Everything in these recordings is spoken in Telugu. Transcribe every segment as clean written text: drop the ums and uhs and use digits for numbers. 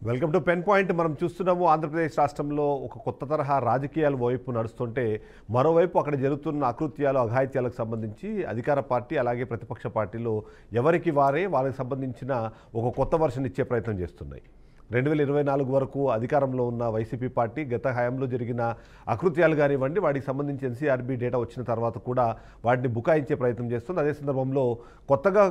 Welcome to pen point. మనం చూస్తున్నాము ఆంధ్రప్రదేశ్ రాష్ట్రంలో ఒక కొత్త తరహా రాజకీయాల వైపు నడుస్తుంటే మరోవైపు అక్కడ జరుగుతున్న అకృత్యాలు అఘాయిత్యాలకు సంబంధించి అధికార పార్టీ అలాగే ప్రతిపక్ష పార్టీలు ఎవరికి వారే వాళ్ళకి సంబంధించిన ఒక కొత్త వర్షన్ ఇచ్చే ప్రయత్నం చేస్తున్నాయి. 2024 వరకు అధికారంలో ఉన్న వైసీపీ పార్టీ గత హయాంలో జరిగిన అకృత్యాలు కానివ్వండి, వాటికి సంబంధించి ఎన్సీఆర్బీ డేటా వచ్చిన తర్వాత కూడా వాటిని బుకాయించే ప్రయత్నం చేస్తుంది. అదే సందర్భంలో కొత్తగా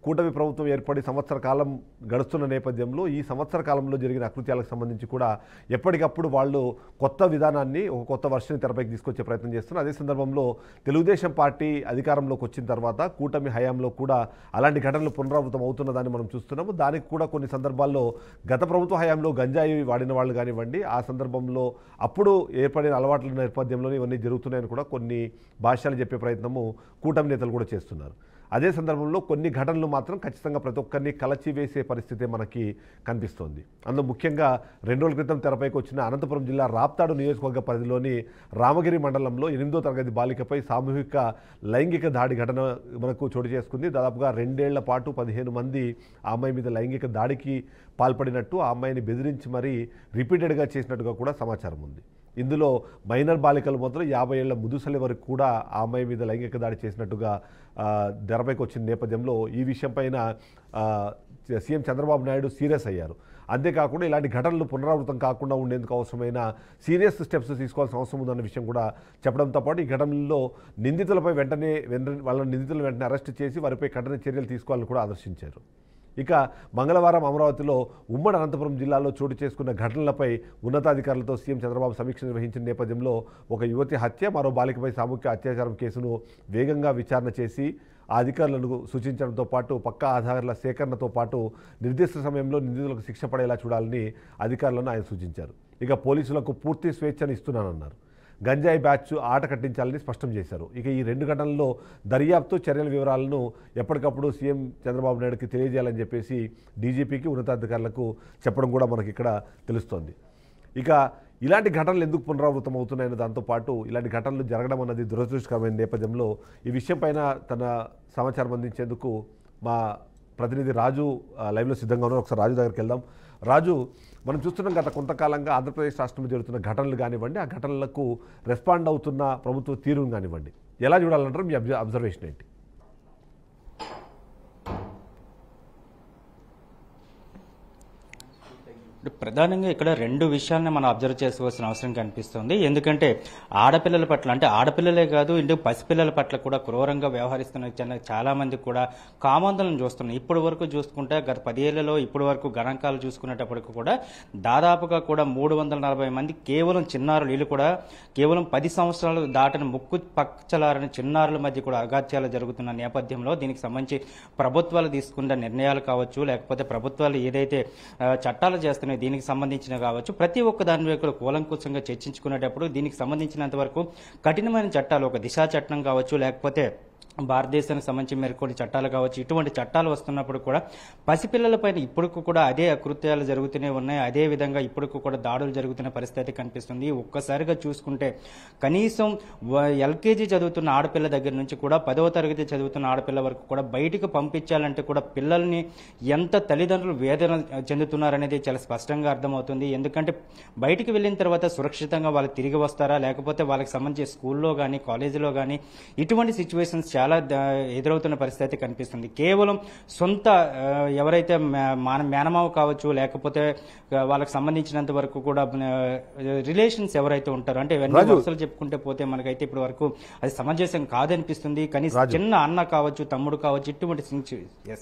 కూటమి ప్రభుత్వం ఏర్పడి సంవత్సర కాలం గడుస్తున్న నేపథ్యంలో ఈ సంవత్సర కాలంలో జరిగిన అకృత్యాలకు సంబంధించి కూడా ఎప్పటికప్పుడు వాళ్ళు కొత్త విధానాన్ని ఒక కొత్త వర్షాన్ని తెరపైకి తీసుకొచ్చే ప్రయత్నం చేస్తున్నారు. అదే సందర్భంలో తెలుగుదేశం పార్టీ అధికారంలోకి వచ్చిన తర్వాత కూటమి హయాంలో కూడా అలాంటి ఘటనలు పునరావృతం అవుతున్నదాన్ని మనం చూస్తున్నాము. దానికి కూడా కొన్ని సందర్భాల్లో గత ప్రభుత్వ హయాంలో గంజాయి వాడిన వాళ్ళు కానివ్వండి, ఆ సందర్భంలో అప్పుడు ఏర్పడిన అలవాట్ల నేపథ్యంలోనే ఇవన్నీ జరుగుతున్నాయని కూడా కొన్ని భాష్యాలు చెప్పే ప్రయత్నము కూటమి నేతలు కూడా చేస్తున్నారు. అదే సందర్భంలో కొన్ని ఘటనలు మాత్రం ఖచ్చితంగా ప్రతి ఒక్కరిని కలచివేసే పరిస్థితి మనకి కనిపిస్తోంది. అందులో ముఖ్యంగా 2 రోజుల క్రితం తెరపైకి వచ్చిన అనంతపురం జిల్లా రాప్తాడు నియోజకవర్గ పరిధిలోని రామగిరి మండలంలో 8వ తరగతి బాలికపై సామూహిక లైంగిక దాడి ఘటన మనకు చోటు చేసుకుంది. దాదాపుగా 2 ఏళ్ల పాటు 15 మంది ఆ అమ్మాయి మీద లైంగిక దాడికి పాల్పడినట్టు, ఆ అమ్మాయిని బెదిరించి మరీ రిపీటెడ్గా చేసినట్టుగా కూడా సమాచారం ఉంది. ఇందులో మైనర్ బాలికలు మొదలు 50 ఏళ్ల ముదుసలి వరకు కూడా ఆ అమ్మాయి మీద లైంగిక దాడి చేసినట్టుగా తెరపైకి వచ్చిన నేపథ్యంలో ఈ విషయం పైన సీఎం చంద్రబాబు నాయుడు సీరియస్ అయ్యారు. అంతేకాకుండా ఇలాంటి ఘటనలు పునరావృతం కాకుండా ఉండేందుకు అవసరమైన సీరియస్ స్టెప్స్ తీసుకోవాల్సిన అవసరం ఉందన్న విషయం కూడా చెప్పడంతో పాటు ఈ ఘటనల్లో నిందితులపై వెంటనే నిందితులను వెంటనే అరెస్ట్ చేసి వారిపై కఠిన చర్యలు తీసుకోవాలని కూడా ఆదేశించారు. ఇక మంగళవారం అమరావతిలో ఉమ్మడి అనంతపురం జిల్లాలో చోటు చేసుకున్న ఘటనలపై ఉన్నతాధికారులతో సీఎం చంద్రబాబు సమీక్ష నిర్వహించిన నేపథ్యంలో ఒక యువతి హత్య, మరో బాలికపై సామూహిక అత్యాచారం కేసును వేగంగా విచారణ చేసి ఆ అధికారులను సూచించడంతో పాటు పక్కా ఆధారాల సేకరణతో పాటు నిర్దిష్ట సమయంలో నిందితులకు శిక్ష పడేలా చూడాలని అధికారులను ఆయన సూచించారు. ఇక పోలీసులకు పూర్తి స్వేచ్ఛను ఇస్తున్నానన్నారు. గంజాయి బ్యాచ్ ఆట కట్టించాలని స్పష్టం చేశారు. ఇక ఈ 2 ఘటనల్లో దర్యాప్తు చర్యల వివరాలను ఎప్పటికప్పుడు సీఎం చంద్రబాబు నాయుడుకి తెలియజేయాలని చెప్పేసి డీజీపీకి ఉన్నతాధికారులకు చెప్పడం కూడా మనకి ఇక్కడ తెలుస్తోంది. ఇక ఇలాంటి ఘటనలు ఎందుకు పునరావృతం అవుతున్నాయన్న దాంతోపాటు ఇలాంటి ఘటనలు జరగడం అన్నది దురదృష్టకరమైన నేపథ్యంలో ఈ విషయం పైన తన సమాచారం అందించేందుకు మా ప్రతినిధి రాజు లైవ్లో సిద్ధంగా ఉన్నారు. ఒకసారి రాజు దగ్గరికి వెళ్దాం. రాజు, మనం చూస్తున్నాం గత కొంతకాలంగా ఆంధ్రప్రదేశ్ రాష్ట్రంలో జరుగుతున్న ఘటనలు కానివ్వండి, ఆ ఘటనలకు రెస్పాండ్ అవుతున్న ప్రభుత్వ తీరును కానివ్వండి, ఎలా చూడాలంటారు? మీ అబ్జర్వేషన్ ఏంటి? ప్రధానంగా ఇక్కడ 2 విషయాలను మనం అబ్జర్వ్ చేసుకోవాల్సిన అవసరం కనిపిస్తుంది. ఎందుకంటే ఆడపిల్లల పట్ల, అంటే ఆడపిల్లలే కాదు, ఇందుకు పసిపిల్లల పట్ల కూడా క్రూరంగా వ్యవహరిస్తున్న చాలా మంది కూడా కామాందోళన చూస్తున్నాం. ఇప్పటి వరకు చూసుకుంటే గత 10 ఏళ్లలో ఇప్పటి వరకు గణాంకాలు చూసుకునేటప్పటికి కూడా దాదాపుగా కూడా 340 మంది కేవలం చిన్నారులు, వీళ్ళు కూడా కేవలం 10 సంవత్సరాలు దాటిన ముక్కు పచ్చలారని చిన్నారుల మధ్య కూడా అఘాత్యాలు జరుగుతున్న నేపథ్యంలో దీనికి సంబంధించి ప్రభుత్వాలు తీసుకున్న నిర్ణయాలు కావచ్చు, లేకపోతే ప్రభుత్వాలు ఏదైతే చట్టాలు చేస్తున్నాయో దీనికి సంబంధించిన కావచ్చు, ప్రతి ఒక్క దాని కూడా కూలంకుశంగా చర్చించుకునేటప్పుడు దీనికి సంబంధించినంత వరకు కఠినమైన చట్టాలు, ఒక దిశా చట్టం కావచ్చు, లేకపోతే భారతదేశానికి సంబంధించి మేరకు కొన్ని చట్టాలు కావచ్చు, ఇటువంటి చట్టాలు వస్తున్నప్పుడు కూడా పసిపిల్లలపైన ఇప్పటికి కూడా అదే అకృత్యాలు జరుగుతూనే ఉన్నాయి. అదే విధంగా ఇప్పటికి కూడా దాడులు జరుగుతున్న పరిస్థితి కనిపిస్తుంది. ఒక్కసారిగా చూసుకుంటే కనీసం ఎల్కేజీ చదువుతున్న ఆడపిల్ల దగ్గర నుంచి కూడా 10వ తరగతి చదువుతున్న ఆడపిల్ల వరకు కూడా బయటికి పంపించాలంటే కూడా పిల్లల్ని ఎంత తల్లిదండ్రులు వేదన చెందుతున్నారనేది చాలా స్పష్టంగా అర్థమవుతుంది. ఎందుకంటే బయటికి వెళ్ళిన తర్వాత సురక్షితంగా వాళ్ళు తిరిగి వస్తారా, లేకపోతే వాళ్ళకి సంబంధించి స్కూల్లో కానీ కాలేజీలో కానీ ఇటువంటి సిచ్యువేషన్స్ చాలా ఎదురవుతున్న పరిస్థితి కనిపిస్తుంది. కేవలం సొంత ఎవరైతే మేనమావ కావచ్చు, లేకపోతే వాళ్ళకి సంబంధించినంత వరకు కూడా రిలేషన్స్ ఎవరైతే ఉంటారో, అంటే అసలు చెప్పుకుంటే పోతే మనకైతే ఇప్పటి వరకు అది సమంజసం కాదనిపిస్తుంది. కనీసం చిన్న అన్న కావచ్చు, తమ్ముడు కావచ్చు, ఇటువంటి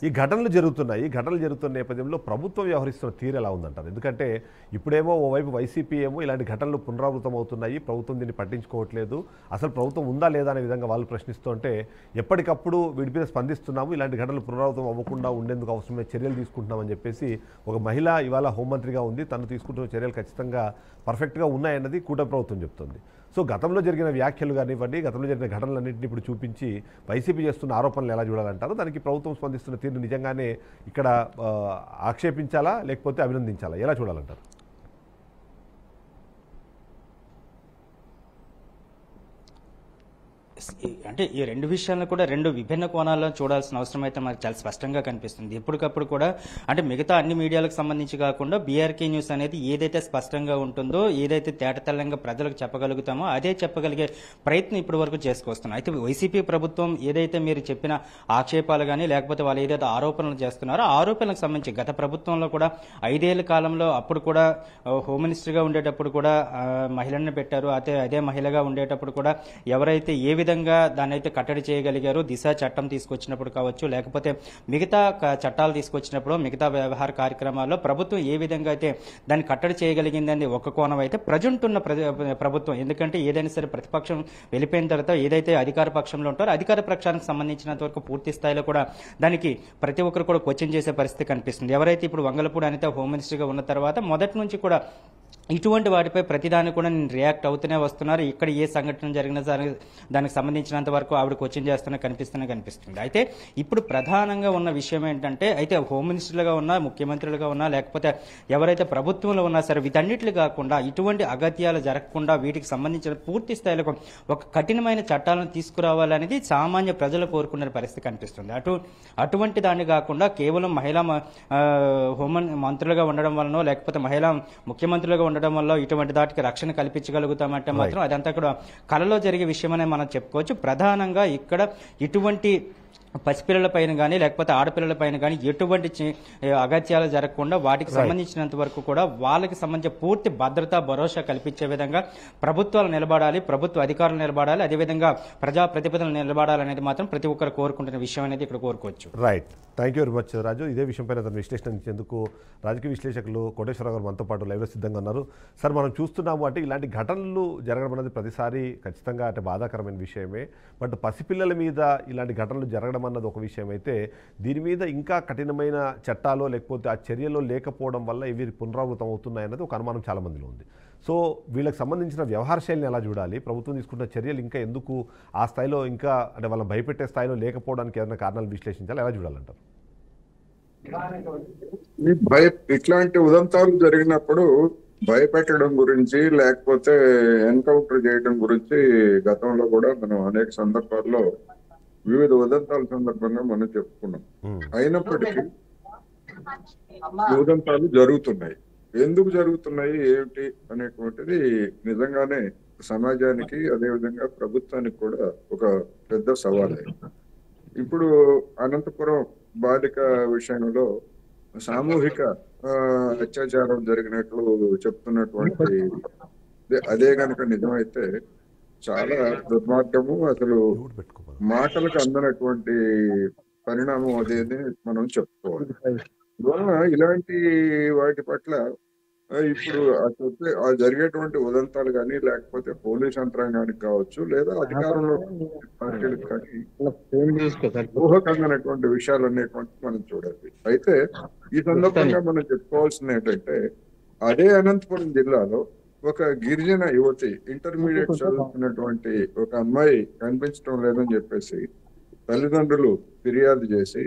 ఈ ఘటనలు జరుగుతున్నాయి. ఈ ఘటనలు జరుగుతున్న నేపథ్యంలో ప్రభుత్వం వ్యవహరిస్తున్న తీరు ఎలా ఉందంటారు? ఎందుకంటే ఇప్పుడేమో ఓవైపు వైసీపీ ఏమో ఇలాంటి ఘటనలు పునరావృతం అవుతున్నాయి, ప్రభుత్వం దీన్ని పట్టించుకోవట్లేదు, అసలు ప్రభుత్వం ఉందా లేదా అనే విధంగా వాళ్ళు ప్రశ్నిస్తుంటే ఎప్పటికప్పుడు వీటి మీద స్పందిస్తున్నాము, ఇలాంటి ఘటనలు పునరావృతం అవ్వకుండా ఉండేందుకు అవసరమైన చర్యలు తీసుకుంటున్నామని చెప్పేసి ఒక మహిళ ఇవాళ హోంమంత్రిగా ఉంది. తను తీసుకుంటున్న చర్యలు ఖచ్చితంగా పర్ఫెక్ట్గా ఉన్నాయన్నది కూటమి ప్రభుత్వం చెప్తుంది. సో గతంలో జరిగిన వ్యాఖ్యలు కానివ్వండి, గతంలో జరిగిన ఘటనలన్నింటినీ ఇప్పుడు చూపించి వైసీపీ చేస్తున్న ఆరోపణలు ఎలా చూడాలంటారు? దానికి ప్రభుత్వం స్పందిస్తున్న తీరు నిజంగానే ఇక్కడ ఆక్షేపించాలా లేకపోతే అభినందించాలా, ఎలా చూడాలంటారు? అంటే ఈ రెండు విషయాలను కూడా రెండు విభిన్న కోణాల్లో చూడాల్సిన అవసరం అయితే మనకు చాలా స్పష్టంగా కనిపిస్తుంది. ఎప్పటికప్పుడు కూడా అంటే మిగతా అన్ని మీడియాలకు సంబంధించి కాకుండా బీఆర్కే న్యూస్ అనేది ఏదైతే స్పష్టంగా ఉంటుందో, ఏదైతే తేటతెల్లంగా ప్రజలకు చెప్పగలుగుతామో అదే చెప్పగలిగే ప్రయత్నం ఇప్పటి వరకు చేసుకొస్తున్నాం. అయితే వైసీపీ ప్రభుత్వం ఏదైతే మీరు చెప్పిన ఆక్షేపాలు కానీ లేకపోతే వాళ్ళు ఏదైతే ఆరోపణలు చేస్తున్నారో ఆరోపణలకు సంబంధించి గత ప్రభుత్వంలో కూడా 5 ఏళ్ల కాలంలో అప్పుడు కూడా హోమ్ మినిస్టర్గా ఉండేటప్పుడు కూడా మహిళలను పెట్టారు. అదే మహిళగా ఉండేటప్పుడు కూడా ఎవరైతే ఏ విధంగా దాన్ని అయితే కట్టడి చేయగలిగారో, దిశ చట్టం తీసుకొచ్చినప్పుడు కావచ్చు, లేకపోతే మిగతా చట్టాలు తీసుకొచ్చినప్పుడు మిగతా వ్యవహార కార్యక్రమాల్లో ప్రభుత్వం ఏ విధంగా అయితే దాన్ని కట్టడి చేయగలిగిందని ఒక కోణం అయితే ప్రజెంట్ ఉన్న ప్రభుత్వం, ఎందుకంటే ఏదైనా సరే ప్రతిపక్షం వెళ్ళిపోయిన తర్వాత ఏదైతే అధికార పక్షంలో ఉంటారో అధికార పక్షానికి సంబంధించినంత వరకు పూర్తి స్థాయిలో కూడా దానికి ప్రతి ఒక్కరు కూడా క్వశ్చన్ చేసే పరిస్థితి కనిపిస్తుంది. ఎవరైతే ఇప్పుడు వంగలపూడి అనిత హోమ్ మినిస్టర్గా ఉన్న తర్వాత మొదటి నుంచి కూడా ఇటువంటి వాటిపై ప్రతిదాన్ని కూడా నేను రియాక్ట్ అవుతూనే వస్తున్నారు. ఇక్కడ ఏ సంఘటన జరిగినా దానికి సంబంధించినంత వరకు ఆవిడ క్వశ్చన్ కనిపిస్తుంది. అయితే ఇప్పుడు ప్రధానంగా ఉన్న విషయం ఏంటంటే, అయితే హోమ్ మినిస్టర్లుగా ఉన్నా, ముఖ్యమంత్రులుగా ఉన్నా, లేకపోతే ఎవరైతే ప్రభుత్వంలో ఉన్నా సరే వీటన్నిటిలు కాకుండా ఇటువంటి అగత్యాలు జరగకుండా వీటికి సంబంధించిన పూర్తి స్థాయిలో ఒక కఠినమైన చట్టాలను తీసుకురావాలనేది సామాన్య ప్రజలు కోరుకునే పరిస్థితి కనిపిస్తుంది. అటువంటి దాన్ని కాకుండా కేవలం మహిళా హోం మంత్రులుగా ఉండడం వలనో లేకపోతే మహిళా ముఖ్యమంత్రులుగా ఉండడం వల్ల ఇటువంటి దాటికి రక్షణ కల్పించగలుగుతామంటే మాత్రం అదంతా కూడా కలలో జరిగే విషయమనే మనం చెప్పుకోవచ్చు. ప్రధానంగా ఇక్కడ ఇటువంటి పసిపిల్లల పైన కానీ లేకపోతే ఆడపిల్లల పైన కానీ ఎటువంటి అగత్యాలు జరగకుండా వాటికి సంబంధించినంత వరకు కూడా వాళ్ళకి సంబంధించిన పూర్తి భద్రత భరోసా కల్పించే విధంగా ప్రభుత్వాలు నిలబడాలి, ప్రభుత్వ అధికారులు నిలబడాలి, అదేవిధంగా ప్రజా ప్రతిపదలు నిలబడాలనేది మాత్రం ప్రతి ఒక్కరు కోరుకుంటున్న విషయం అనేది ఇక్కడ కోరుకోవచ్చు. Right, thank you very much Raju. ఇదే విషయంపైన తన విశ్లేషణ ఇచ్చేందుకు రాజకీయ విశ్లేషకులు కోటేశ్వరరావు గారు మనతో పాటు లైవ్లో సిద్ధంగా ఉన్నారు. సార్, మనం చూస్తున్నాము అంటే ఇలాంటి ఘటనలు జరగడం అనేది ప్రతిసారి ఖచ్చితంగా అంటే బాధాకరమైన విషయమే. బట్ పసిపిల్లల మీద ఇలాంటి ఘటనలు జరగడం అన్నది ఒక విషయం అయితే, దీని మీద ఇంకా కఠినమైన చట్టాలు లేకపోతే ఆ చర్యలు లేకపోవడం వల్ల ఇవి పునరావృతం అవుతున్నాయన్నది ఒక అనుమానం చాలా మందిలో ఉంది. సో వీళ్ళకి సంబంధించిన వ్యవహార శైలిని ఎలా చూడాలి, ప్రభుత్వం తీసుకున్న చర్యలు ఇంకా ఎందుకు ఆ స్థాయిలో ఇంకా అంటే వాళ్ళని భయపెట్టే స్థాయిలో లేకపోవడానికి ఏదైనా కారణాలు విశ్లేషించాలి, ఎలా చూడాలంటారు? ఇట్లాంటి ఉదంతాలు జరిగినప్పుడు భయపెట్టడం గురించి లేకపోతే ఎన్కౌంటర్ చేయడం గురించి గతంలో కూడా మనం అనేక సందర్భాల్లో వివిధ ఉదంతాల సందర్భంగా మనం చెప్పుకున్నాం. అయినప్పటికీ ఉదంతాలు జరుగుతున్నాయి. ఎందుకు జరుగుతున్నాయి ఏమిటి అనేటువంటిది నిజంగానే సమాజానికి అదేవిధంగా ప్రభుత్వానికి కూడా ఒక పెద్ద సవాలే. ఇప్పుడు అనంతపురం బాలిక విషయంలో సామూహిక అత్యాచారం జరిగినట్లు చెప్తున్నటువంటి అదే కనుక నిజమైతే చాలా దుర్మార్గము, అసలు మాటలకు అందనటువంటి పరిణామం అదేది మనం చెప్పుకోవాలి. అందువలన ఇలాంటి వాటి పట్ల ఇప్పుడు ఆ జరిగేటువంటి ఉదంతాలు కానీ లేకపోతే పోలీస్ యంత్రాంగానికి కావచ్చు లేదా అధికారంలో పార్టీలకు కానీ ఊహకందనటువంటి విషయాలు అనేటువంటి మనం చూడాలి. అయితే ఈ సందర్భంగా మనం చెప్పుకోవాల్సింది ఏంటంటే, అదే అనంతపురం జిల్లాలో ఒక గిరిజన యువతి ఇంటర్మీడియట్ చదువుతున్నటువంటి ఒక అమ్మాయి కనిపించడం లేదని చెప్పేసి తల్లిదండ్రులు ఫిర్యాదు చేసి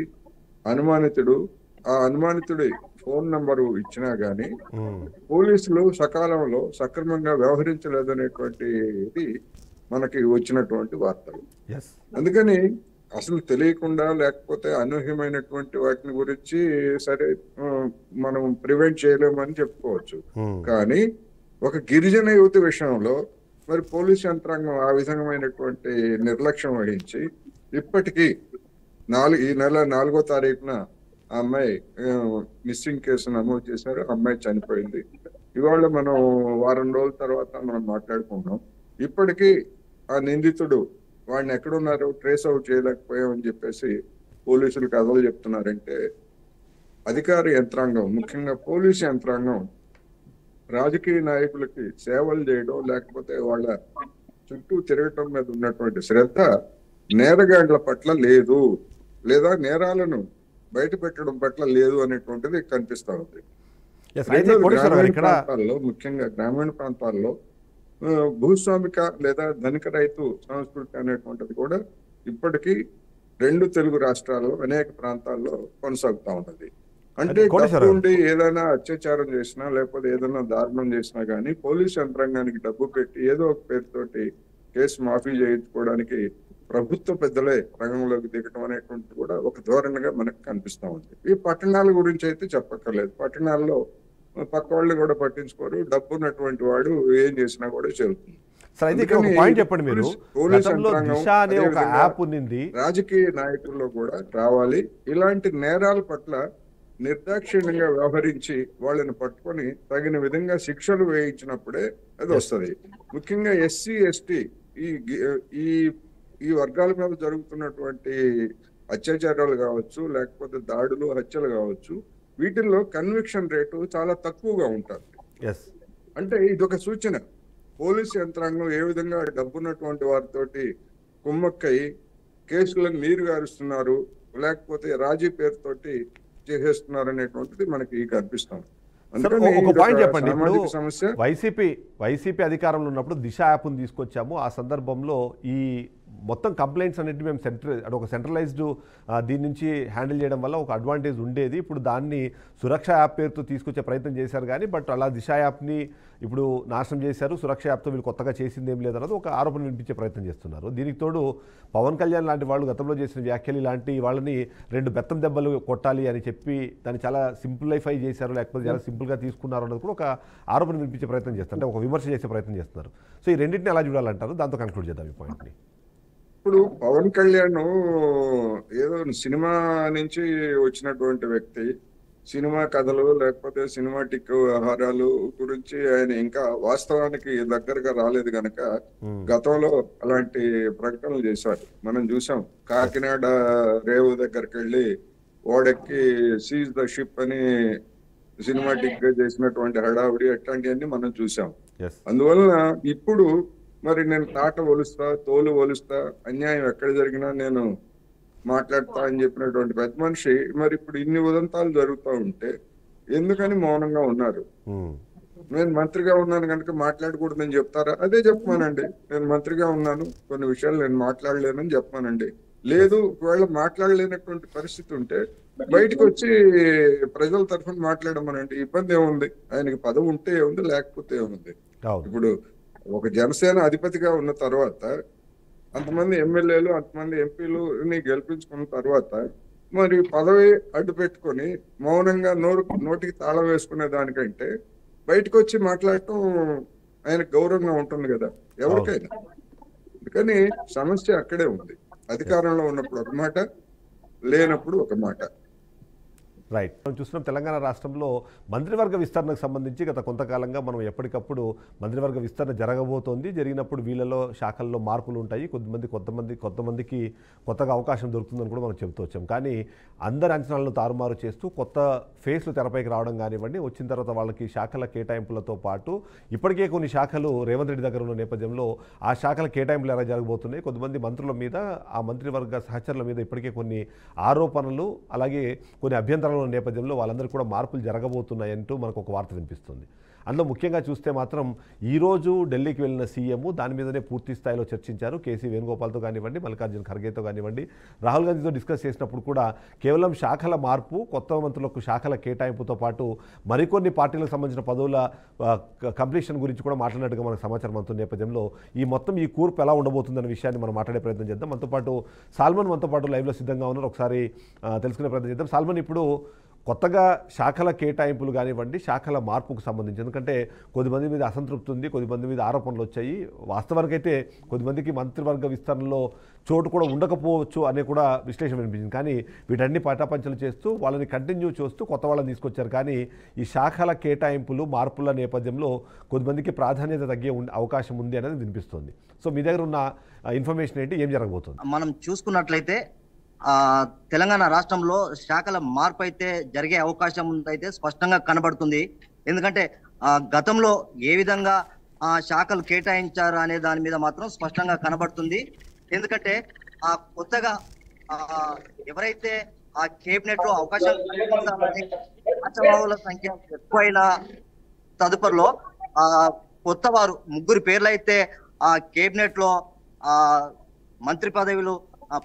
ఆ అనుమానితుడి ఫోన్ నంబరు ఇచ్చినా గానీ పోలీసులు సకాలంలో సక్రమంగా వ్యవహరించలేదనేటువంటిది మనకి వచ్చినటువంటి వార్తలు. అందుకని అసలు తెలియకుండా లేకపోతే అనూహ్యమైనటువంటి వాటిని గురించి సరే మనం ప్రివెంట్ చేయలేమని చెప్పుకోవచ్చు. కానీ ఒక గిరిజన యువతి విషయంలో మరి పోలీస్ యంత్రాంగం ఆ విధమైనటువంటి నిర్లక్ష్యం వహించి ఇప్పటికీ ఈ నెల 4వ తారీఖున ఆ అమ్మాయి మిస్సింగ్ కేసు నమోదు చేశారు. అమ్మాయి చనిపోయింది. ఇవాళ మనం వారం రోజుల తర్వాత మనం మాట్లాడుకుంటున్నాం. ఇప్పటికీ ఆ నిందితుడు వాడిని ఎక్కడున్నారో ట్రేస్ అవుట్ చేయలేకపోయామని చెప్పేసి పోలీసులు కథలు చెప్తున్నారంటే, అధికార యంత్రాంగం ముఖ్యంగా పోలీసు యంత్రాంగం రాజకీయ నాయకులకి సేవలు చేయడం లేకపోతే వాళ్ళ చుట్టూ తిరగటం మీద ఉన్నటువంటి శ్రద్ధ నేరగాండ్ల పట్ల లేదు, లేదా నేరాలను బయట పెట్టడం పట్ల లేదు అనేటువంటిది కనిపిస్తా ఉంది. ముఖ్యంగా గ్రామీణ ప్రాంతాల్లో భూస్వామిక లేదా ధనిక రైతు సంస్కృతి అనేటువంటిది కూడా ఇప్పటికీ 2 తెలుగు రాష్ట్రాల్లో అనేక ప్రాంతాల్లో కొనసాగుతా ఉన్నది. అంటే ఉండి ఏదైనా అత్యాచారం చేసినా లేకపోతే ఏదైనా దారుణం చేసినా గానీ పోలీస్ యంత్రాంగానికి డబ్బు పెట్టి ఏదో ఒక పేరుతోటి కేసు మాఫీ చేయించుకోవడానికి ప్రభుత్వ పెద్దలే రంగంలోకి దిగటం అనేటువంటి కూడా ఒక ధోరణిగా మనకు కనిపిస్తా ఉంది. ఈ పట్టణాల గురించి అయితే చెప్పక్కర్లేదు. పట్టణాల్లో పక్క వాళ్ళు కూడా పట్టించుకోరు. డబ్బు ఉన్నటువంటి వాడు ఏం చేసినా కూడా చెల్లుతుంది. సార్ అయితే ఇక్కడ ఒక పాయింట్ చెప్పండి మీరు, పోలీస్ గతంలో యంత్రాంగం దిశ అనే ఒక అదేవిధంగా యాప్ ఉన్నింది. రాజకీయ నాయకుల్లో కూడా రావాలి. ఇలాంటి నేరాల పట్ల నిర్దాక్షిణ్యంగా వ్యవహరించి వాళ్ళని పట్టుకొని తగిన విధంగా శిక్షలు వేయించినప్పుడే అది వస్తుంది. ముఖ్యంగా ఎస్సీ ఎస్టీ ఈ ఈ వర్గాల మీద జరుగుతున్నటువంటి అత్యాచారాలు కావచ్చు, లేకపోతే దాడులు హత్యలు కావచ్చు, వీటిల్లో కన్విక్షన్ రేటు చాలా తక్కువగా ఉంటుంది. ఎస్, అంటే ఇదొక సూచన. పోలీసు యంత్రాంగం ఏ విధంగా డబ్బున్నటువంటి వారితోటి కుమ్మక్కై కేసులను నీరు గారుస్తున్నారు, లేకపోతే రాజీ పేరుతోటి చేసేస్తున్నారు అనేటువంటిది మనకి కనిపిస్తాం. అందుకని ఒక పాయింట్ చెప్పండి. ఇప్పుడు సామాజిక సమస్య. వైసీపీ అధికారంలో ఉన్నప్పుడు దిశ యాప్ను తీసుకొచ్చాము. ఆ సందర్భంలో ఈ మొత్తం కంప్లైంట్స్ అన్నిటి మేము ఒక సెంట్రలైజ్డ్ దీని నుంచి హ్యాండిల్ చేయడం వల్ల ఒక అడ్వాంటేజ్ ఉండేది. ఇప్పుడు దాన్ని సురక్ష యాప్ పేరుతో తీసుకొచ్చే ప్రయత్నం చేశారు కానీ, బట్ అలా దిశ యాప్ని ఇప్పుడు నాశనం చేశారు. సురక్ష యాప్తో వీళ్ళు కొత్తగా చేసింది ఏం లేదన్నది ఒక ఆరోపణ వినిపించే ప్రయత్నం చేస్తున్నారు. దీనికి తోడు పవన్ కళ్యాణ్ లాంటి వాళ్ళు గతంలో చేసిన వ్యాఖ్యలు ఇలాంటి వాళ్ళని 2 బెత్తం దెబ్బలు కొట్టాలి అని చెప్పి దాన్ని చాలా సింప్లిఫై చేశారు, లేకపోతే చాలా సింపుల్గా తీసుకున్నారు అన్నది కూడా ఒక ఆరోపణ వినిపించే ప్రయత్నం చేస్తారు, అంటే ఒక విమర్శ చేసే ప్రయత్నం చేస్తున్నారు. సో ఈ రెండింటిని ఎలా చూడాలంటారు? దాంతో కన్క్లూడ్ చేద్దాం ఈ పాయింట్ని. ఇప్పుడు పవన్ కళ్యాణ్ ఏదో సినిమా నుంచి వచ్చినటువంటి వ్యక్తి, సినిమా కథలు లేకపోతే సినిమాటిక్ వ్యవహారాలు గురించి ఆయన ఇంకా వాస్తవానికి దగ్గరగా రాలేదు కనుక గతంలో అలాంటి ప్రకటనలు చేశారు. మనం చూసాం. కాకినాడ రేవు దగ్గరికి వెళ్ళి ఓడెక్కి సీజ్ ద షిప్ అని సినిమాటిక్ గా చేసినటువంటి హడావుడి అట్లాంటివన్నీ మనం చూసాం. అందువలన ఇప్పుడు మరి నేను తాట ఒలుస్తా, తోలు ఒలుస్తా, అన్యాయం ఎక్కడ జరిగినా నేను మాట్లాడతా అని చెప్పినటువంటి పెద్ద మనిషి మరి ఇప్పుడు ఇన్ని ఉదంతాలు జరుగుతూ ఉంటే ఎందుకని మౌనంగా ఉన్నారు? నేను మంత్రిగా ఉన్నాను కనుక మాట్లాడకూడదని చెప్తారా? అదే చెప్పమానండి. నేను మంత్రిగా ఉన్నాను, కొన్ని విషయాలు నేను మాట్లాడలేనని చెప్పమానండి. లేదు, ఒకవేళ మాట్లాడలేనటువంటి పరిస్థితి ఉంటే బయటకు వచ్చి ప్రజల తరఫున మాట్లాడమనండి. ఇబ్బంది ఏముంది? ఆయనకి పదవి ఉంటే ఏముంది, లేకపోతే ఏముంది? ఇప్పుడు ఒక జనసేన అధిపతిగా ఉన్న తర్వాత అంతమంది ఎమ్మెల్యేలు, అంతమంది ఎంపీలుని గెలిపించుకున్న తర్వాత మరి పదవి అడ్డు పెట్టుకొని మౌనంగా నోటికి తాళం వేసుకునే దానికంటే బయటకు వచ్చి మాట్లాడటం ఆయనకు గౌరవంగా ఉంటుంది కదా ఎవరికైనా. అందుకని సమస్య అక్కడే ఉంది. అధికారంలో ఉన్నప్పుడు ఒక మాట, లేనప్పుడు ఒక మాట. రైట్. మనం చూస్తున్నాం తెలంగాణ రాష్ట్రంలో మంత్రివర్గ విస్తరణకు సంబంధించి గత కొంతకాలంగా మనం ఎప్పటికప్పుడు మంత్రివర్గ విస్తరణ జరగబోతోంది. జరిగినప్పుడు వీళ్ళలో శాఖల్లో మార్పులు ఉంటాయి. కొంతమందికి కొత్తగా అవకాశం దొరుకుతుందని కూడా మనం చెబుతూ వచ్చాం. కానీ అందరి అంచనాలను తారుమారు చేస్తూ కొత్త ఫేస్లు తెరపైకి రావడం కానివ్వండి, వచ్చిన తర్వాత వాళ్ళకి శాఖల కేటాయింపులతో పాటు ఇప్పటికే కొన్ని శాఖలు రేవంత్ రెడ్డి దగ్గర ఉన్న నేపథ్యంలో ఆ శాఖల కేటాయింపులు ఎలా జరగబోతున్నాయి, కొంతమంది మంత్రుల మీద, ఆ మంత్రివర్గ సహచరుల మీద ఇప్పటికే కొన్ని ఆరోపణలు, అలాగే కొన్ని అభ్యంతరాలు నేపథ్యంలో వాళ్ళందరూ కూడా మార్పులు జరగబోతున్నాయంటూ మనకు ఒక వార్త వినిపిస్తుంది. అందులో ముఖ్యంగా చూస్తే మాత్రం ఈరోజు ఢిల్లీకి వెళ్ళిన సీఎం దాని మీదనే పూర్తి స్థాయిలో చర్చించారు. కేసీ వేణుగోపాల్తో కానివ్వండి, మల్లికార్జున ఖర్గేతో కానివ్వండి, రాహుల్ గాంధీతో డిస్కస్ చేసినప్పుడు కూడా కేవలం శాఖల మార్పు, కొత్త మంత్రులకు శాఖల కేటాయింపుతో పాటు మరికొన్ని పార్టీలకు సంబంధించిన పదవుల కంప్లీషన్ గురించి కూడా మాట్లాడినట్టుగా మనకు సమాచారం అందుతున్న నేపథ్యంలో ఈ కూర్పు ఎలా ఉండబోతుందన్న విషయాన్ని మనం మాట్లాడే ప్రయత్నం చేద్దాం. మనతో పాటు సాల్మన్ మనతో పాటు లైవ్లో సిద్ధంగా ఉన్నారు. ఒకసారి తెలుసుకునే ప్రయత్నం చేద్దాం. సాల్మన్, ఇప్పుడు కొత్తగా శాఖల కేటాయింపులు కానివ్వండి, శాఖల మార్పుకు సంబంధించి, ఎందుకంటే కొద్దిమంది మీద అసంతృప్తి ఉంది, కొద్దిమంది మీద ఆరోపణలు వచ్చాయి. వాస్తవానికైతే కొద్దిమందికి మంత్రివర్గ విస్తరణలో చోటు కూడా ఉండకపోవచ్చు అనే కూడా విశ్లేషణ వినిపించింది. కానీ వీటన్ని పటాపంచలు చేస్తూ వాళ్ళని కంటిన్యూ చేస్తూ కొత్త వాళ్ళని తీసుకొచ్చారు. కానీ ఈ శాఖల కేటాయింపులు, మార్పుల నేపథ్యంలో కొద్దిమందికి ప్రాధాన్యత తగ్గే అవకాశం ఉంది అనేది వినిపిస్తుంది. సో మీ దగ్గర ఉన్న ఇన్ఫర్మేషన్ ఏంటి, ఏం జరగబోతుంది? మనం చూసుకున్నట్లయితే తెలంగాణ రాష్ట్రంలో శాఖల మార్పు అయితే జరిగే అవకాశం అయితే స్పష్టంగా కనబడుతుంది. ఎందుకంటే గతంలో ఏ విధంగా శాఖలు కేటాయించారు అనే దాని మీద మాత్రం స్పష్టంగా కనబడుతుంది. ఎందుకంటే కొత్తగా ఎవరైతే ఆ కేబినెట్ లో అవకాశం సంఖ్య ఎక్కువైన తదుపరిలో కొత్త వారు 3 పేర్లు అయితే ఆ కేబినెట్ లో మంత్రి పదవులు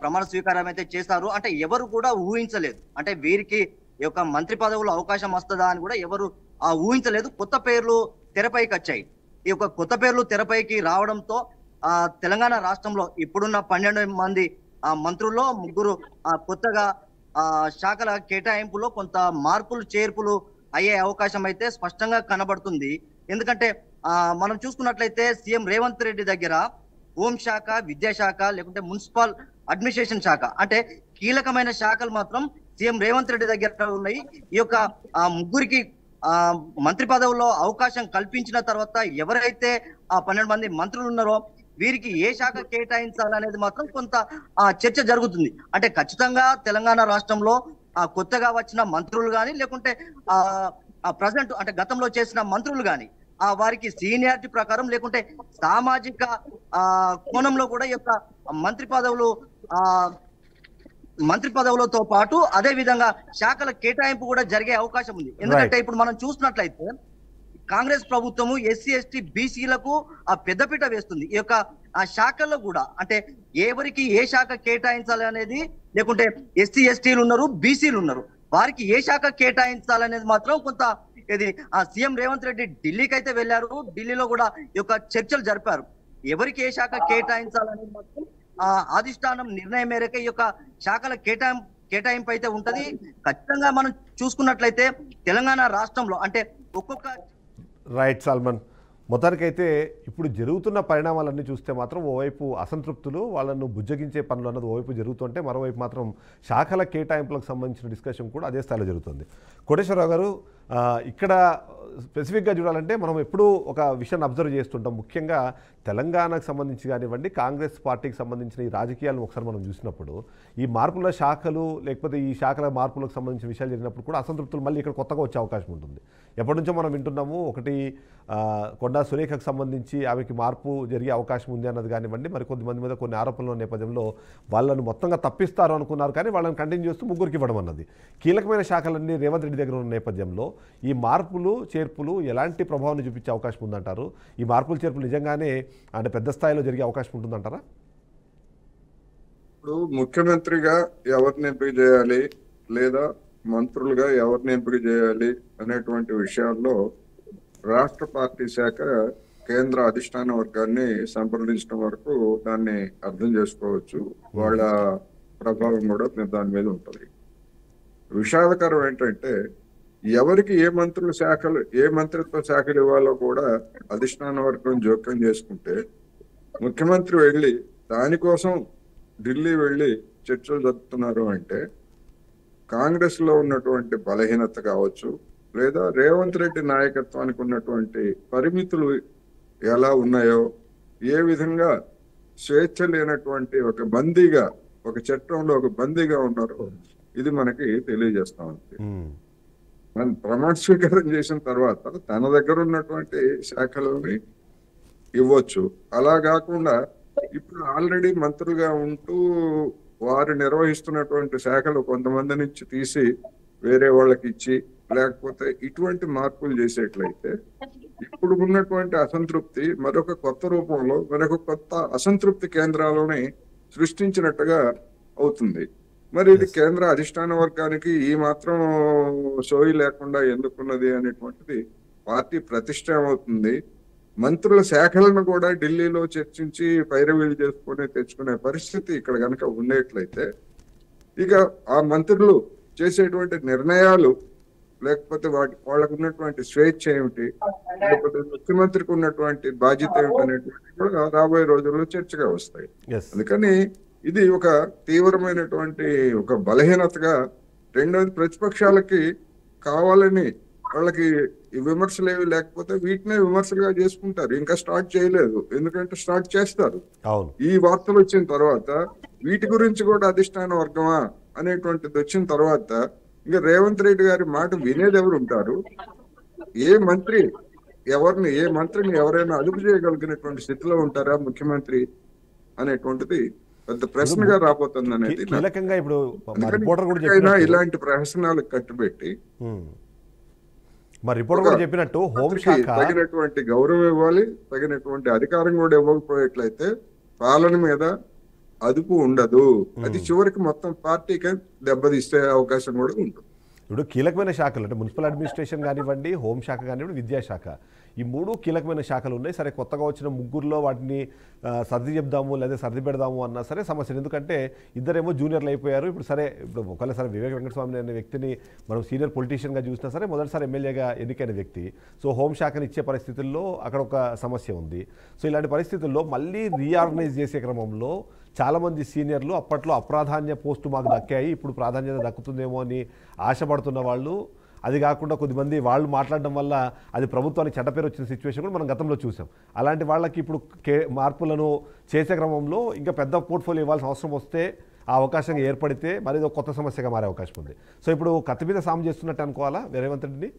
ప్రమాణ స్వీకారం అయితే చేశారు. అంటే ఎవరు కూడా ఊహించలేదు, అంటే వీరికి ఈ యొక్క మంత్రి పదవులు అవకాశం వస్తుందా అని కూడా ఎవరు ఊహించలేదు. కొత్త పేర్లు తెరపైకి వచ్చాయి. ఈ యొక్క కొత్త పేర్లు తెరపైకి రావడంతో తెలంగాణ రాష్ట్రంలో ఇప్పుడున్న 12 మంది మంత్రుల్లో 3 కొత్తగా శాఖల కేటాయింపులో కొంత మార్పులు చేర్పులు అయ్యే అవకాశం అయితే స్పష్టంగా కనబడుతుంది. ఎందుకంటే మనం చూసుకున్నట్లయితే సీఎం రేవంత్ రెడ్డి దగ్గర హోంశాఖ, విద్యాశాఖ, లేకుంటే మున్సిపల్ అడ్మినిస్ట్రేషన్ శాఖ అంటే కీలకమైన శాఖలు మాత్రం సీఎం రేవంత్ రెడ్డి దగ్గర ఉన్నాయి. ఈ యొక్క ముగ్గురికి మంత్రి పదవుల్లో అవకాశం కల్పించిన తర్వాత ఎవరైతే 12 మంది మంత్రులు ఉన్నారో వీరికి ఏ శాఖ కేటాయించాలనేది మాత్రం కొంత చర్చ జరుగుతుంది. అంటే ఖచ్చితంగా తెలంగాణ రాష్ట్రంలో కొత్తగా వచ్చిన మంత్రులు కానీ లేకుంటే ప్రజెంట్ అంటే గతంలో చేసిన మంత్రులు కానీ వారికి సీనియారిటీ ప్రకారం లేకుంటే సామాజిక కోణంలో కూడా ఈ యొక్క మంత్రి పదవులతో పాటు అదే విధంగా శాఖల కేటాయింపు కూడా జరిగే అవకాశం ఉంది. ఎందుకంటే ఇప్పుడు మనం చూసినట్లయితే కాంగ్రెస్ ప్రభుత్వము ఎస్సీ ఎస్టీ బీసీలకు పెద్దపీట వేస్తుంది. ఈ యొక్క శాఖల్లో కూడా అంటే ఎవరికి ఏ శాఖ కేటాయించాలి అనేది లేకుంటే ఎస్సీ ఎస్టీలు ఉన్నారు, బీసీలు ఉన్నారు, వారికి ఏ శాఖ కేటాయించాలనేది మాత్రం కొంత ఇది సీఎం రేవంత్ రెడ్డి ఢిల్లీకి అయితే వెళ్ళారు. ఢిల్లీలో కూడా ఈ యొక్క చర్చలు జరిపారు. ఎవరికి ఏ శాఖ కేటాయించాలనేది మాత్రం అధిష్టానం నిర్ణయం మేరకు ఈ యొక్క శాఖల కేటాయింపు అయితే ఉంటది. ఖచ్చితంగా మనం చూసుకున్నట్లయితే తెలంగాణ రాష్ట్రంలో అంటే ఒక్కొక్క రైట్ సల్మాన్, మొత్తానికైతే ఇప్పుడు జరుగుతున్న పరిణామాలన్నీ చూస్తే మాత్రం ఓవైపు అసంతృప్తులు వాళ్ళను బుజ్జగించే పనులు అన్నది ఓవైపు జరుగుతుంటే మరోవైపు మాత్రం శాఖల కేటాయింపులకు సంబంధించిన డిస్కషన్ కూడా అదే స్థాయిలో జరుగుతుంది. కోటేశ్వరరావు గారు, ఇక్కడ స్పెసిఫిక్గా చూడాలంటే మనం ఎప్పుడూ ఒక విషయాన్ని అబ్జర్వ్ చేస్తుంటాం. ముఖ్యంగా తెలంగాణకు సంబంధించి కానివ్వండి, కాంగ్రెస్ పార్టీకి సంబంధించిన ఈ రాజకీయాలను ఒకసారి మనం చూసినప్పుడు ఈ మార్పుల శాఖలు లేకపోతే ఈ శాఖల మార్పులకు సంబంధించిన విషయాలు జరిగినప్పుడు కూడా అసంతృప్తులు మళ్ళీ ఇక్కడ కొత్తగా వచ్చే అవకాశం ఉంటుంది. ఎప్పటి నుంచో మనం వింటున్నాము. ఒకటి కొండా సురేఖకు సంబంధించి ఆమెకి మార్పు జరిగే అవకాశం ఉంది అన్నది కానివ్వండి, మరి కొద్దిమంది మీద కొన్ని ఆరోపణల నేపథ్యంలో వాళ్ళను మొత్తంగా తప్పిస్తారు అనుకున్నారు, కానీ వాళ్ళని కంటిన్యూ చేస్తూ ముగ్గురికి ఇవ్వడం అన్నది. కీలకమైన శాఖలన్నీ రేవంత్ రెడ్డి దగ్గర ఉన్న నేపథ్యంలో ఈ మార్పులు చేర్పులు ఎలాంటి ప్రభావాన్ని చూపించే అవకాశం ఉందంటారు? ఈ మార్పులు చేర్పులు నిజంగానే అంటే పెద్ద స్థాయిలో జరిగే అవకాశం ఉంటుందంటారా? ఇప్పుడు ముఖ్యమంత్రిగా ఎవరిని ఎంపిక చేయాలి లేదా మంత్రులుగా ఎవరిని ఎంపిక చేయాలి అనేటువంటి విషయాల్లో రాష్ట్ర పార్టీ శాఖ కేంద్ర అధిష్టాన వర్గాన్ని సంప్రదించడం వరకు దాన్ని అర్థం చేసుకోవచ్చు. వాళ్ళ ప్రభావం కూడా దాని మీద ఉంటుంది. విషాదకరం ఏంటంటే ఎవరికి ఏ మంత్రిత్వ శాఖలు ఇవ్వాలో కూడా అధిష్టాన వర్గం జోక్యం చేసుకుంటే ముఖ్యమంత్రి వెళ్ళి దానికోసం ఢిల్లీ వెళ్ళి చర్చలు జరుపుతున్నారు అంటే కాంగ్రెస్ లో ఉన్నటువంటి బలహీనత కావచ్చు, లేదా రేవంత్ రెడ్డి నాయకత్వానికి ఉన్నటువంటి పరిమితులు ఎలా ఉన్నాయో, ఏ విధంగా స్వేచ్ఛ లేనటువంటి ఒక బందీగా, ఒక చట్టంలో ఒక బందీగా ఉన్నారో ఇది మనకి తెలియజేస్తా ఉంది. మనం ప్రమాణ స్వీకారం చేసిన తర్వాత తన దగ్గర ఉన్నటువంటి శాఖలని ఇవ్వచ్చు. అలా కాకుండా ఇప్పుడు ఆల్రెడీ మంత్రులుగా ఉంటూ వారు నిర్వహిస్తున్నటువంటి శాఖలు కొంతమంది నుంచి తీసి వేరే వాళ్ళకి ఇచ్చి, లేకపోతే ఇటువంటి మార్పులు చేసేట్లయితే ఇప్పుడు ఉన్నటువంటి అసంతృప్తి మరొక కొత్త రూపంలో మరొక కొత్త అసంతృప్తి కేంద్రాలని సృష్టించినట్టుగా అవుతుంది. మరి ఇది కేంద్ర అధిష్టాన వర్గానికి ఈ మాత్రం సోయి లేకుండా ఎందుకున్నది అనేటువంటిది పార్టీ ప్రతిష్ట ఏమవుతుంది. మంత్రుల శాఖలను కూడా ఢిల్లీలో చర్చించి పైరవీలు చేసుకుని తెచ్చుకునే పరిస్థితి ఇక్కడ కనుక ఉండేట్లయితే ఇక ఆ మంత్రులు చేసేటువంటి నిర్ణయాలు, లేకపోతే వాళ్ళకు ఉన్నటువంటి స్వేచ్ఛ ఏమిటి, లేకపోతే ముఖ్యమంత్రికి ఉన్నటువంటి బాధ్యత ఏమిటి అనేటువంటి కూడా రాబోయే రోజుల్లో చర్చగా వస్తాయి. అందుకని ఇది ఒక తీవ్రమైనటువంటి ఒక బలహీనతగా. రెండోది, ప్రతిపక్షాలకి కావాలని వాళ్ళకి విమర్శలు ఏవి లేకపోతే వీటినే విమర్శలుగా చేసుకుంటారు. ఇంకా స్టార్ట్ చేయలేదు, ఎందుకంటే స్టార్ట్ చేస్తారు. ఈ వార్తలు వచ్చిన తర్వాత వీటి గురించి కూడా అధిష్టాన వర్గమా అనేటువంటిది వచ్చిన తర్వాత ఇంకా రేవంత్ రెడ్డి గారి మాట వినేది ఎవరు ఉంటారు? ఏ మంత్రిని ఎవరైనా అదుపు చేయగలిగినటువంటి స్థితిలో ఉంటారా ముఖ్యమంత్రి అనేటువంటిది పెద్ద ప్రశ్నగా రాబోతుంది అనేది. ఇలాంటి ప్రహసనాలకు కట్టుబెట్టి తగినటువంటి గౌరవం ఇవ్వాలి, తగినటువంటి అధికారం కూడా ఇవ్వకపోయేట్లయితే పాలన మీద అదుపు ఉండదు. అది చివరికి మొత్తం పార్టీకే దెబ్బతీసే అవకాశం కూడా ఉంటుంది. ఇప్పుడు కీలకమైన శాఖలు అంటే మున్సిపల్ అడ్మినిస్ట్రేషన్ కానివ్వండి, హోంశాఖ కానివ్వండి, విద్యాశాఖ, ఈ 3 కీలకమైన శాఖలు ఉన్నాయి. సరే కొత్తగా వచ్చిన ముగ్గురులో వాటిని సర్ది చెప్దాము లేదా సర్ది పెడదాము అన్నా సరే సమస్యలు. ఎందుకంటే ఇద్దరేమో జూనియర్లు అయిపోయారు. ఇప్పుడు ఒకవేళ సరే వివేక్ వెంకటస్వామి అనే వ్యక్తిని మనం సీనియర్ పొలిటీషియన్గా చూసినా సరే మొదటిసారి ఎమ్మెల్యేగా ఎన్నికైన వ్యక్తి. సో హోంశాఖని ఇచ్చే పరిస్థితుల్లో అక్కడ ఒక సమస్య ఉంది. సో ఇలాంటి పరిస్థితుల్లో మళ్ళీ రీఆర్గనైజ్ చేసే క్రమంలో చాలామంది సీనియర్లు అప్పట్లో అప్రాధాన్య పోస్టు మాకు దక్కాయి, ఇప్పుడు ప్రాధాన్యత దక్కుతుందేమో అని ఆశపడుతున్న వాళ్ళు, అది కాకుండా కొద్దిమంది వాళ్ళు మాట్లాడడం వల్ల అది ప్రభుత్వానికి చెడ్డపేరు వచ్చిన సిచ్యువేషన్ కూడా మనం గతంలో చూసాం. అలాంటి వాళ్ళకి ఇప్పుడు మార్పులను చేసే క్రమంలో ఇంకా పెద్ద పోర్ట్ఫోలియో ఇవ్వాల్సిన అవసరం వస్తే, ఆ అవకాశం ఏర్పడితే మరి ఇది ఒక కొత్త సమస్యగా మారే అవకాశం ఉంది. సో ఇప్పుడు కత్తి మీద సాము చేస్తున్నట్టు అనుకోవాలా రేవంత్ రెడ్డిని?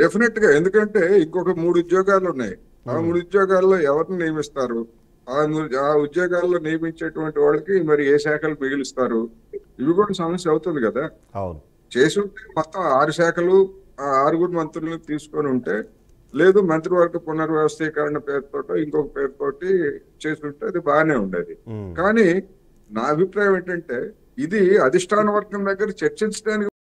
డెఫినెట్ గా. ఎందుకంటే ఇంకొక 3 ఉద్యోగాలు ఉన్నాయి. ఆ 3 ఉద్యోగాల్లో ఎవరిని నియమిస్తారు, ఆ ఉద్యోగాల్లో నియమించేటువంటి వాళ్ళకి మరి ఏ శాఖలు మిగిలిస్తారు, ఇవి కూడా సమస్య అవుతుంది కదా. అవును, చేసి ఉంటే మొత్తం 6 శాఖలు 6 మంత్రులను తీసుకొని ఉంటే, లేదు మంత్రివర్గ పునర్వ్యవస్థీకరణ పేరుతో ఇంకొక పేరుతోటి చేసి ఉంటే అది బాగానే ఉండేది. కానీ నా అభిప్రాయం ఏంటంటే ఇది అధిష్టాన వర్గం దగ్గర చర్చించడానికి